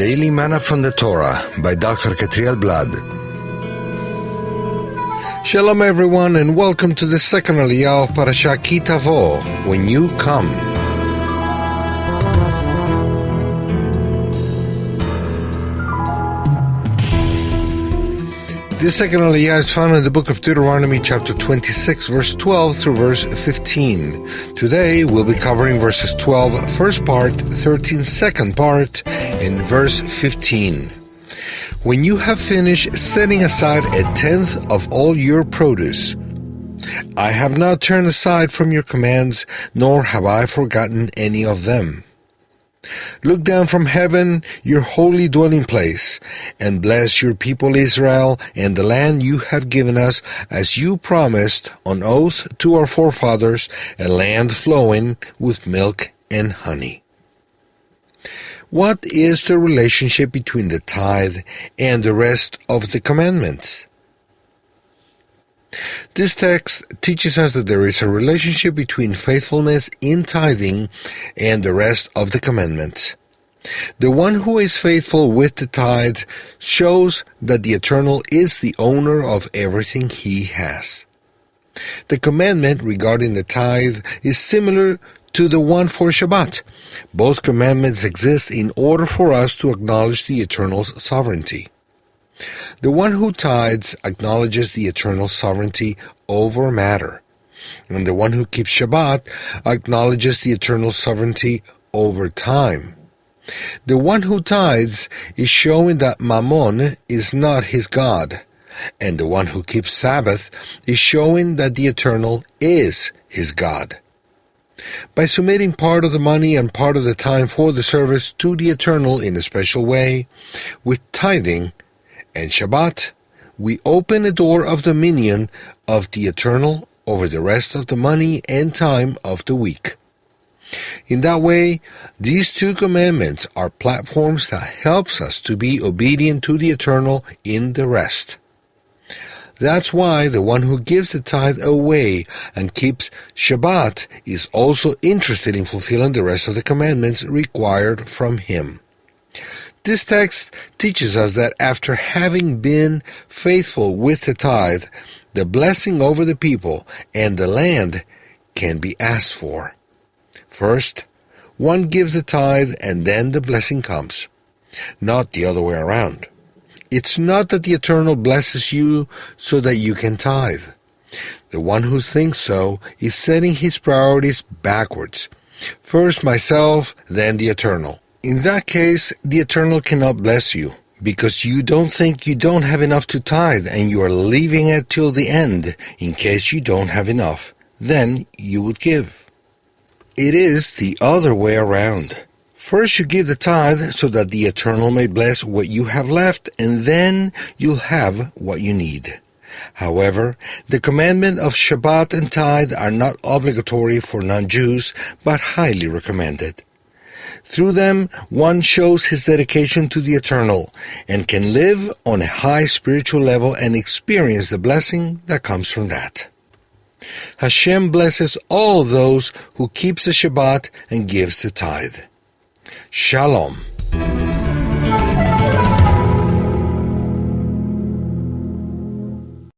Daily Manna from the Torah by Dr. Ketriel Blad. Shalom everyone, and welcome to the second Aliyah of Parashat Tavoh, When You Come. This second Aliyah is found in the book of Deuteronomy chapter 26, verse 12 through verse 15. Today we'll be covering verses 12, first part, 13, second part, and verse 15. When you have finished setting aside 1/10 of all your produce, I have not turned aside from your commands, nor have I forgotten any of them. Look down from heaven, your holy dwelling place, and bless your people Israel and the land you have given us, as you promised on oath to our forefathers, a land flowing with milk and honey. What is the relationship between the tithe and the rest of the commandments? This text teaches us that there is a relationship between faithfulness in tithing and the rest of the commandments. The one who is faithful with the tithe shows that the Eternal is the owner of everything he has. The commandment regarding the tithe is similar to the one for Shabbat. Both commandments exist in order for us to acknowledge the Eternal's sovereignty. The one who tithes acknowledges the eternal sovereignty over matter, and the one who keeps Shabbat acknowledges the eternal sovereignty over time. The one who tithes is showing that Mammon is not his God, and the one who keeps Sabbath is showing that the Eternal is his God. By submitting part of the money and part of the time for the service to the Eternal in a special way, with tithing and Shabbat, we open a door of dominion of the Eternal over the rest of the money and time of the week. In that way, these two commandments are platforms that helps us to be obedient to the Eternal in the rest. That's why the one who gives the tithe away and keeps Shabbat is also interested in fulfilling the rest of the commandments required from him. This text teaches us that after having been faithful with the tithe, the blessing over the people and the land can be asked for. First, one gives the tithe and then the blessing comes, not the other way around. It's not that the Eternal blesses you so that you can tithe. The one who thinks so is setting his priorities backwards. First myself, then the Eternal. In that case, the Eternal cannot bless you, because you don't think you don't have enough to tithe and you are leaving it till the end in case you don't have enough. Then you would give. It is the other way around. First you give the tithe so that the Eternal may bless what you have left, and then you'll have what you need. However, the commandment of Shabbat and tithe are not obligatory for non-Jews, but highly recommended. Through them, one shows his dedication to the Eternal and can live on a high spiritual level and experience the blessing that comes from that. Hashem blesses all those who keeps the Shabbat and gives the tithe. Shalom.